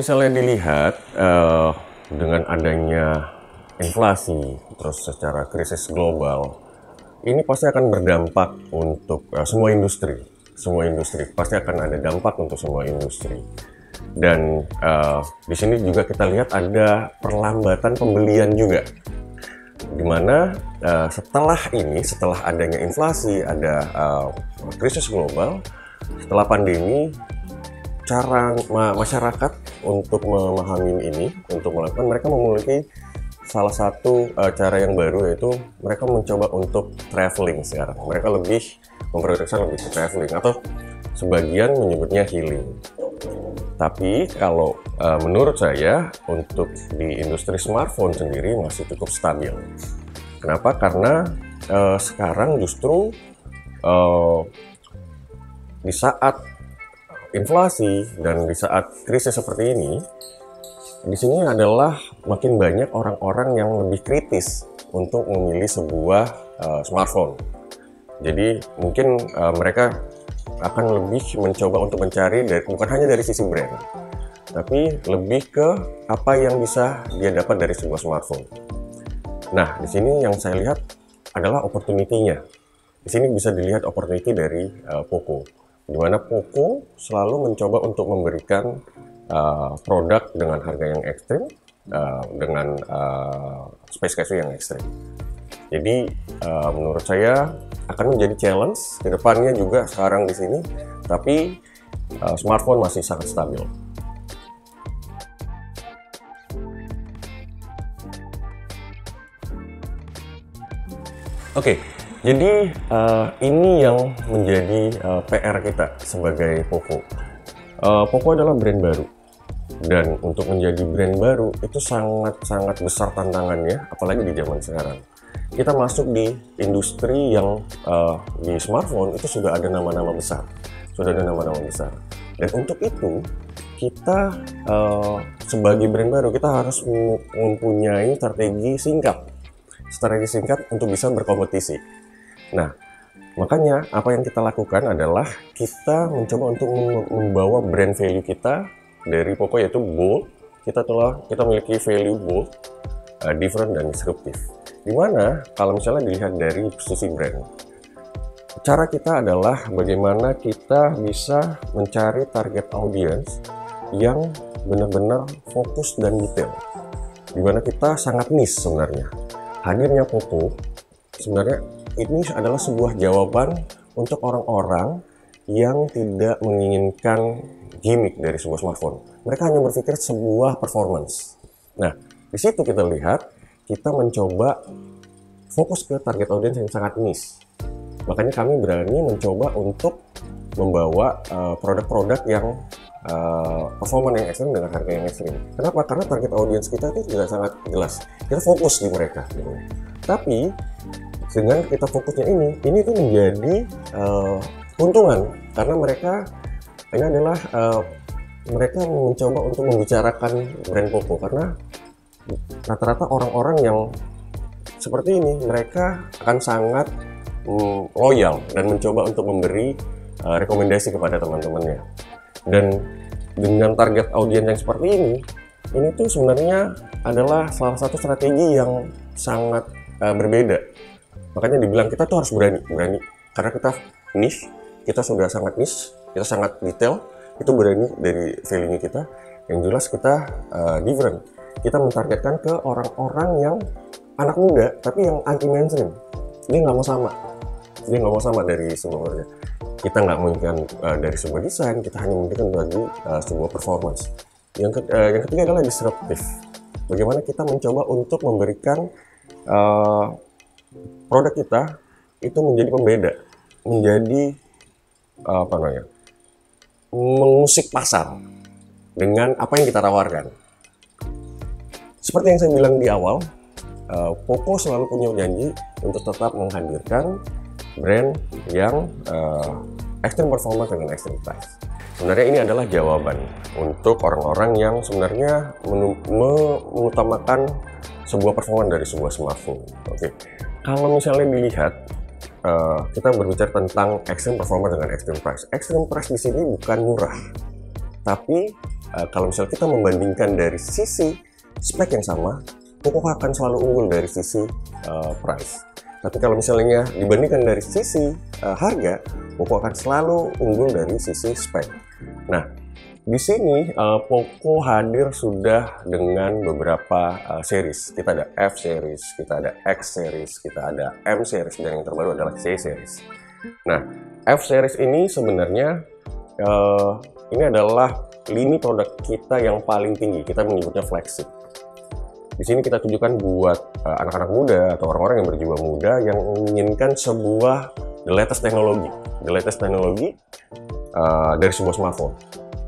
misalnya dilihat dengan adanya inflasi, terus secara krisis global, ini pasti akan berdampak untuk semua industri. Semua industri pasti akan ada dampak untuk semua industri. Dan di sini juga kita lihat ada perlambatan pembelian juga, dimana setelah adanya inflasi, ada krisis global, setelah pandemi, cara masyarakat untuk memahami ini, untuk melakukan, mereka memiliki salah satu cara yang baru, yaitu mereka mencoba untuk traveling sekarang. Mereka lebih memprioritaskan lebih ke traveling, atau sebagian menyebutnya healing. Tapi kalau menurut saya, untuk di industri smartphone sendiri masih cukup stabil. Kenapa? Karena sekarang justru di saat inflasi dan di saat krisis seperti ini, di sini adalah makin banyak orang-orang yang lebih kritis untuk memilih sebuah smartphone. Jadi mungkin mereka akan lebih mencoba untuk mencari bukan hanya dari sisi brand, tapi lebih ke apa yang bisa dia dapat dari sebuah smartphone. Nah, di sini yang saya lihat adalah opportunity-nya. Di sini bisa dilihat opportunity dari Poco, di mana Poco selalu mencoba untuk memberikan produk dengan harga yang ekstrim, dengan spesifikasi yang ekstrim. Jadi menurut saya akan menjadi challenge ke depannya juga sekarang di sini, tapi smartphone masih sangat stabil. Oke. Jadi ini yang menjadi PR kita sebagai Poco. Poco adalah brand baru, dan untuk menjadi brand baru itu sangat besar tantangannya, apalagi di zaman sekarang. Kita masuk di industri yang di smartphone itu sudah ada nama-nama besar, Dan untuk itu kita sebagai brand baru kita harus mempunyai strategi singkat untuk bisa berkompetisi. Nah, makanya apa yang kita lakukan adalah kita mencoba untuk membawa brand value kita dari Poco, yaitu bold. Kita memiliki value bold, different, dan disruptive. Dimana kalau misalnya dilihat dari sisi brand, cara kita adalah bagaimana kita bisa mencari target audience yang benar-benar fokus dan detail. Dimana kita sangat niche sebenarnya. Hadirnya Poco sebenarnya ini adalah sebuah jawaban untuk orang-orang yang tidak menginginkan gimmick dari sebuah smartphone. Mereka hanya berpikir sebuah performance. Nah, di situ kita lihat, kita mencoba fokus ke target audience yang sangat niche. Makanya kami berani mencoba untuk membawa produk-produk yang performance yang ekstrim dengan harga yang ekstrim. Kenapa? Karena target audience kita itu juga sangat jelas. Kita fokus di mereka. Gitu. Tapi dengan kita fokusnya ini tuh menjadi keuntungan, karena mereka mencoba untuk membicarakan brand Poco, karena rata-rata orang-orang yang seperti ini mereka akan sangat loyal dan mencoba untuk memberi rekomendasi kepada teman-temannya. Dan dengan target audiens yang seperti ini tuh sebenarnya adalah salah satu strategi yang sangat berbeda. Makanya dibilang kita tuh harus berani, karena kita niche, kita sudah sangat niche, kita sangat detail, itu berani dari value kita. Yang jelas kita different. Kita mentargetkan ke orang-orang yang anak muda, tapi yang anti mainstream. Dia nggak mau sama dari sebuah orangnya. Kita nggak menginginkan dari sebuah desain, kita hanya menginginkan bagi sebuah performance. Yang ketiga adalah disruptive. Bagaimana kita mencoba untuk memberikan produk kita itu menjadi pembeda, menjadi mengusik pasar dengan apa yang kita tawarkan. Seperti yang saya bilang di awal, Poco selalu punya janji untuk tetap menghadirkan brand yang extreme performance dengan extreme price. Sebenarnya ini adalah jawaban untuk orang-orang yang sebenarnya mengutamakan sebuah performance dari sebuah smartphone. Oke. Kalau misalnya dilihat, kita berbicara tentang extreme performance dengan extreme price. Extreme price di sini bukan murah, tapi kalau misalnya kita membandingkan dari sisi spek yang sama, Poco akan selalu unggul dari sisi price. Tapi kalau misalnya dibandingkan dari sisi harga, Poco akan selalu unggul dari sisi spek. Nah, di sini Poco hadir sudah dengan beberapa series. Kita ada F series, kita ada X series, kita ada M series, dan yang terbaru adalah C series. Nah, F series ini sebenarnya ini adalah lini produk kita yang paling tinggi. Kita menyebutnya flagship. Di sini kita tujukan buat anak-anak muda atau orang-orang yang berjiwa muda yang menginginkan sebuah the latest teknologi dari sebuah smartphone.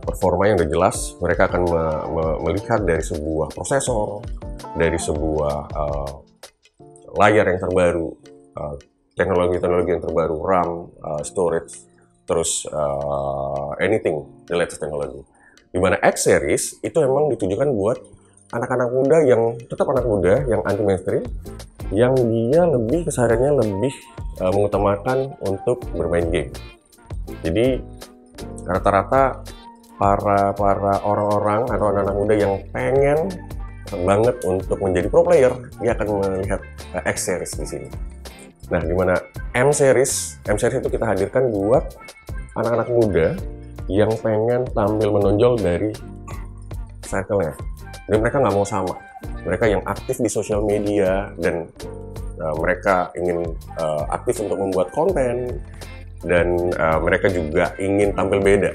Performa yang udah jelas, mereka akan melihat dari sebuah prosesor, dari sebuah layar yang terbaru, teknologi-teknologi yang terbaru, RAM, storage, terus anything the latest teknologi. Dimana X series itu memang ditujukan buat anak-anak muda yang tetap anak muda, yang anti mainstream, yang dia lebih kesehariannya lebih mengutamakan untuk bermain game. Jadi rata-rata para orang-orang atau anak-anak muda yang pengen banget untuk menjadi pro player, dia akan melihat X series di sini. Nah, dimana M series itu kita hadirkan buat anak-anak muda yang pengen tampil menonjol dari circle-nya. Dan mereka nggak mau sama. Mereka yang aktif di sosial media dan mereka ingin aktif untuk membuat konten, dan mereka juga ingin tampil beda.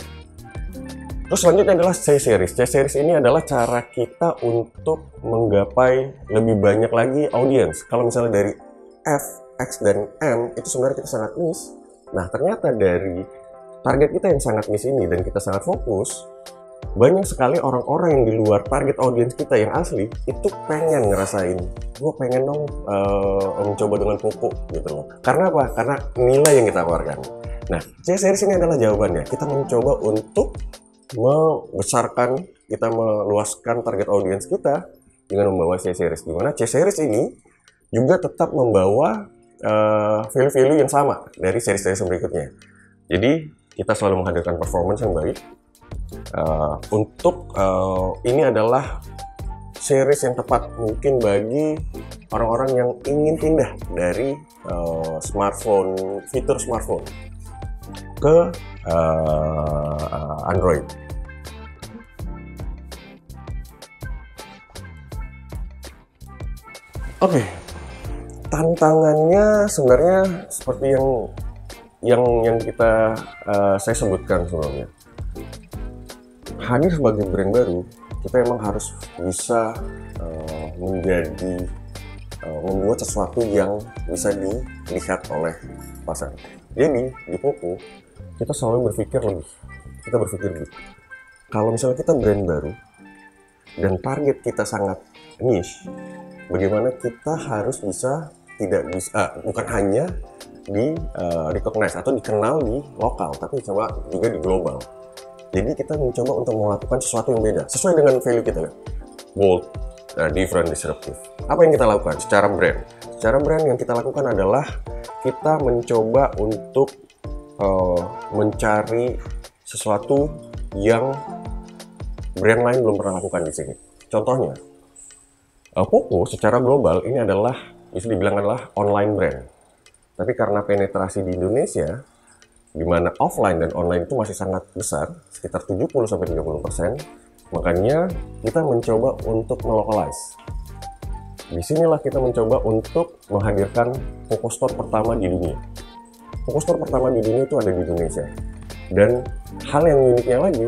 Terus selanjutnya adalah C series. C series ini adalah cara kita untuk menggapai lebih banyak lagi audiens. Kalau misalnya dari F, X, dan M itu sebenarnya kita sangat miss. Nah, ternyata dari target kita yang sangat miss ini dan kita sangat fokus, banyak sekali orang-orang yang di luar target audiens kita yang asli itu pengen ngerasain, gue pengen dong mencoba dengan Poco gitu loh. Karena apa? Karena nilai yang kita tawarkan. Nah, C series ini adalah jawabannya. Kita mencoba untuk membesarkan, kita meluaskan target audiens kita dengan membawa C series. Dimana C series ini juga tetap membawa value-value yang sama dari series-series berikutnya. Jadi kita selalu menghadirkan performance yang baik. Ini adalah series yang tepat mungkin bagi orang-orang yang ingin pindah dari fitur smartphone ke Android. Oke, tantangannya sebenarnya seperti yang saya sebutkan sebelumnya. Hadir sebagai brand baru, kita emang harus bisa membuat sesuatu yang bisa dilihat oleh pasar. Jadi di Poco kita selalu berpikir lebih. Kalau misalnya kita brand baru dan target kita sangat niche, bagaimana kita harus bukan hanya recognize atau dikenal di lokal, tapi juga di global. Jadi kita mencoba untuk melakukan sesuatu yang beda sesuai dengan value kita, bold, different, disruptive. Apa yang kita lakukan secara brand yang kita lakukan adalah kita mencoba untuk mencari sesuatu yang brand lain belum pernah lakukan di sini. Contohnya, Poco secara global ini bisa dibilang adalah online brand. Tapi karena penetrasi di Indonesia, di mana offline dan online itu masih sangat besar, sekitar 70-30%, makanya kita mencoba untuk melocalize. Disinilah kita mencoba untuk menghadirkan Poco Store pertama di dunia. Poco Store pertama di dunia itu ada di Indonesia. Dan hal yang uniknya lagi,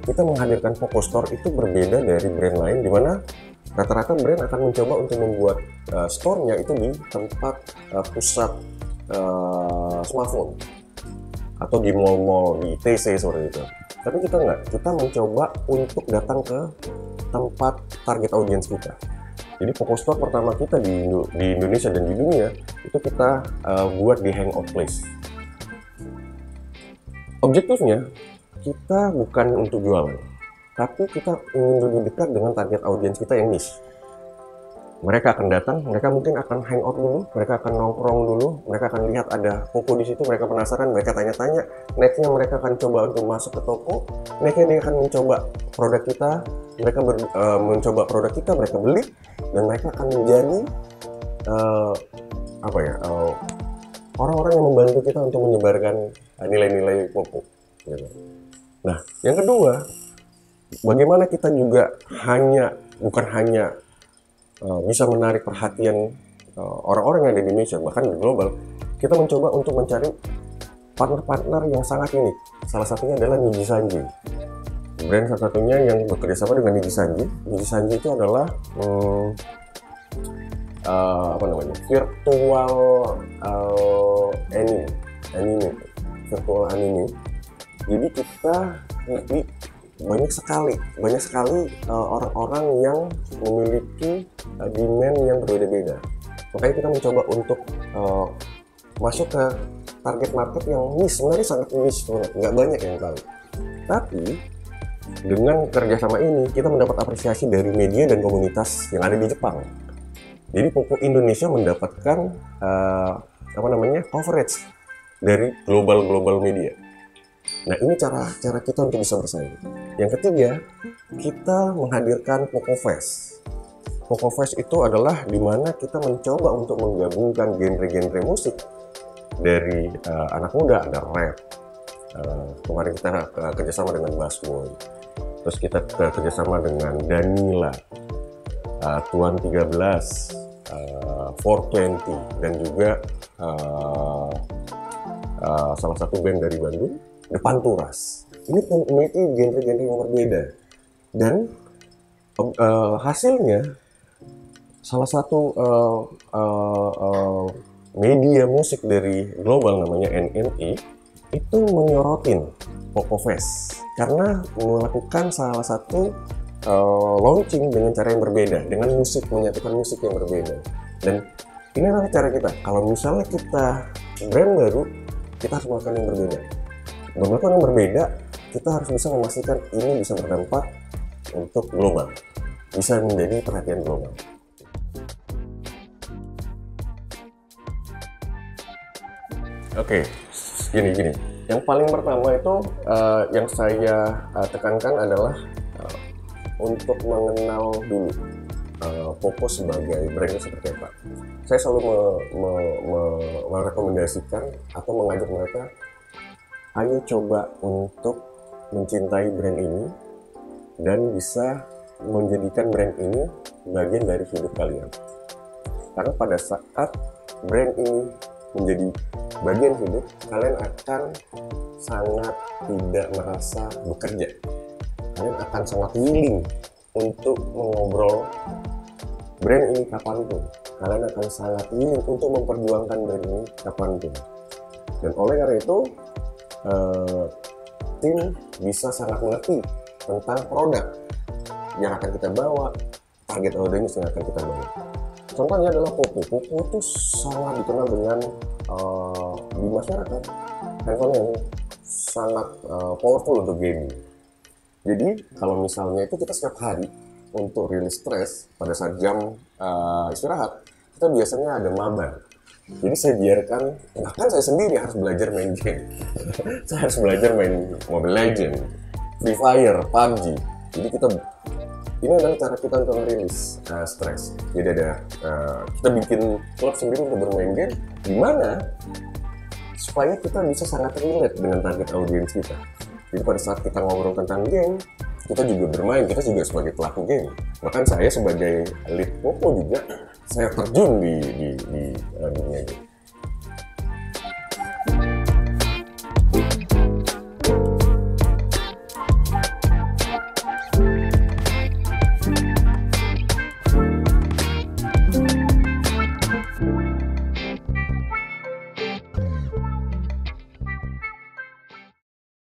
kita menghadirkan Poco Store itu berbeda dari brand lain, di mana rata-rata brand akan mencoba untuk membuat store-nya itu di tempat pusat smartphone atau di mall-mall, di TC seperti itu. Tapi kita enggak, kita mencoba untuk datang ke tempat target audiens kita. Jadi Poco Store pertama kita di Indonesia dan di dunia itu kita buat di Hangout Place. Objektifnya kita bukan untuk jualan, tapi kita ingin lebih dekat dengan target audiens kita yang niche. Mereka akan datang, mereka mungkin akan hangout dulu, mereka akan nongkrong dulu, mereka akan lihat ada Poco di situ, mereka penasaran, mereka tanya-tanya, nextnya mereka akan coba untuk masuk ke toko, nextnya dia akan mencoba produk kita, mereka mencoba produk kita, mereka beli, dan mereka akan menjadi orang-orang yang membantu kita untuk menyebarkan nilai-nilai Poco. Gitu. Nah, yang kedua, bagaimana kita juga bukan hanya bisa menarik perhatian orang-orang yang ada di Indonesia, bahkan di global, kita mencoba untuk mencari partner-partner yang sangat unik. Salah satunya adalah Niji Sanji. Brand salah satunya yang bekerja sama dengan Niji Sanji. Niji Sanji itu adalah virtual virtual anime. Jadi kita banyak sekali orang-orang yang memiliki demand yang berbeda-beda. Makanya kita mencoba untuk masuk ke target market yang niche, sebenarnya sangat niche banget, nggak banyak yang tahu. Tapi dengan kerjasama ini kita mendapat apresiasi dari media dan komunitas yang ada di Jepang. Jadi Poco Indonesia mendapatkan coverage dari global media. Nah, ini cara kita untuk bisa bersaing. Yang ketiga, kita menghadirkan Poco Fest. Poco Fest itu adalah dimana kita mencoba untuk menggabungkan genre-genre musik dari anak muda, ada rap. Kemarin kita kerjasama dengan Bassboy. Terus kita kerjasama dengan Danila, Tuan 13, 420, dan juga salah satu band dari Bandung, Depan Turas. Ini memiliki genre-genre yang berbeda, dan hasilnya salah satu media musik dari global namanya NME itu menyorotin Poco Fest karena melakukan salah satu launching dengan cara yang berbeda, dengan menyatukan musik yang berbeda. Dan ini adalah cara kita. Kalau misalnya kita brand baru, kita harus melakukan yang berbeda. Melakukan yang berbeda, kita harus bisa memastikan ini bisa berdampak untuk global, bisa menjadi perhatian global. Oke, gini. Yang paling pertama itu yang saya tekankan adalah untuk mengenal dulu Poco sebagai brandnya seperti apa. Saya selalu merekomendasikan atau mengajak mereka, ayo coba untuk mencintai brand ini dan bisa menjadikan brand ini bagian dari hidup kalian. Karena pada saat brand ini menjadi bagian hidup, kalian akan sangat tidak merasa bekerja. Kalian akan sangat willing untuk mengobrol brand ini kapanpun. Kalian akan sangat willing untuk memperjuangkan brand ini kapanpun. Dan oleh karena itu, tim bisa sangat mengerti tentang produk yang akan kita bawa, target audience yang akan kita bawa. Contohnya adalah Poco. Poco itu sangat dikenal dengan di masyarakat handphone yang sangat powerful untuk gaming. Jadi kalau misalnya itu kita setiap hari untuk rilis stres pada saat jam istirahat, kita biasanya ada mabar. Jadi saya biarkan, bahkan saya sendiri harus belajar main game. Saya harus belajar main Mobile Legends, Free Fire, PUBG. Jadi ini adalah cara kita untuk merilis stres. Jadi kita bikin klub sendiri untuk bermain game, di mana supaya kita bisa sangat relate dengan target audiens kita. Jadi pada saat kita ngobrol tentang game, kita juga bermain, kita juga sebagai pelaku game. Bahkan saya sebagai lead Poco juga, saya terjun di dunia game.